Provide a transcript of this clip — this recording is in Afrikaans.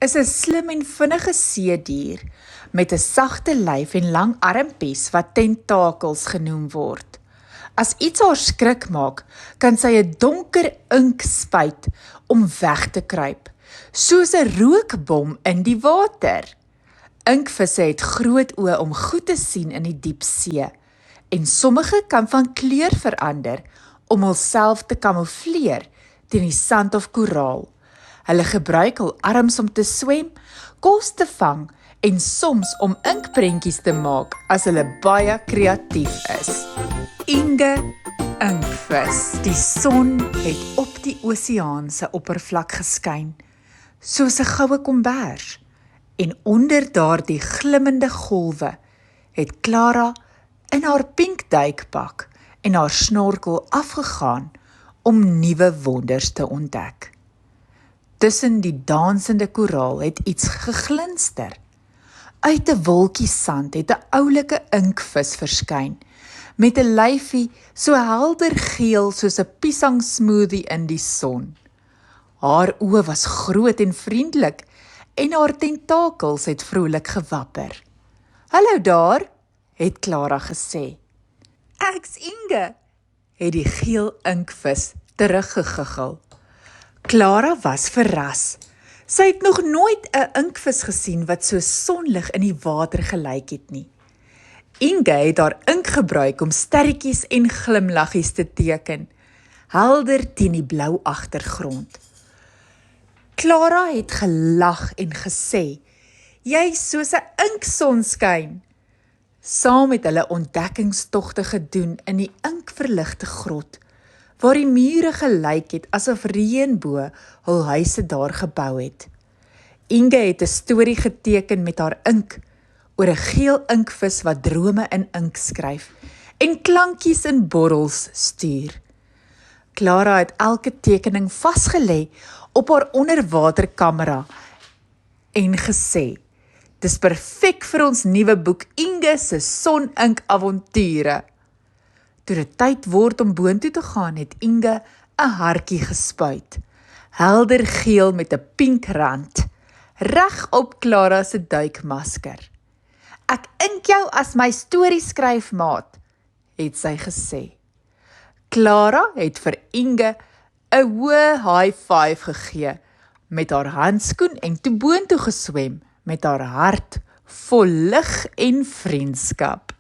is 'n slim en vinnige seedier met 'n sagte lyf en lang armpies wat tentakels genoem word. As iets haar skrik maak, kan sy 'n donker ink spuit om weg te kruip, soos 'n rookbom in die water. Inkvisse het groot oë om goed te sien in die diep see, en sommige kan van kleur verander om hulself te kamoufleer teen die sand of koraal. Hulle gebruik hul arms om te swem, kos te vang en soms om inkprentjies te maak as hulle baie kreatief is. Inge inkvis. Die son het op die oseaan se oppervlak geskyn, soos 'n goue kombers, en onder daardie glimmende golwe het Clara in haar pink duikpak en haar snorkel afgegaan om nuwe wonders te ontdek. Tussen die dansende koraal het iets geglinster. Uit 'n wolkie sand het 'n oulike inkvis verskyn, met 'n lyfie so helder geel soos 'n piesang smoothie in die son. Haar oë was groot en vriendelik en haar tentakels het vrolik gewapper. "Hallo daar," het Clara gesê. "Ek's Inge," het die geel inkvis teruggegiggel. Clara was verras. Sy het nog nooit 'n inkvis gesien wat so sonlig in die water gelyk het nie. Inge het haar ink gebruik om sterretjies en glimlaggies te teken, helder teen die blou agtergrond. Clara het gelag en gesê, "Jy's soos 'n inksonskyn." Saam het hulle ontdekkingstogte gedoen in die inkverligte grot, waar die mure gelyk het asof reënboë hul huise daar gebou het. Inge het 'n storie geteken met haar ink oor 'n geel inkvis wat drome in ink skryf en klankies in borrels stuur. Clara het elke tekening vasgelê op haar onderwaterkamera en gesê, "Dis perfek vir ons nuwe boek Inge se sonink avonture." Toe dit tyd word om boontoe te gaan, het Inge 'n hartjie gespuit, helder geel met 'n pink rand, reg op Clara se duikmasker. "Ek ink jou as my storieskryfmaat," het sy gesê. Clara het vir Inge 'n hoë high five gegee met haar handskoen en toe boontoe geswem met haar hart vol lig en vriendskap.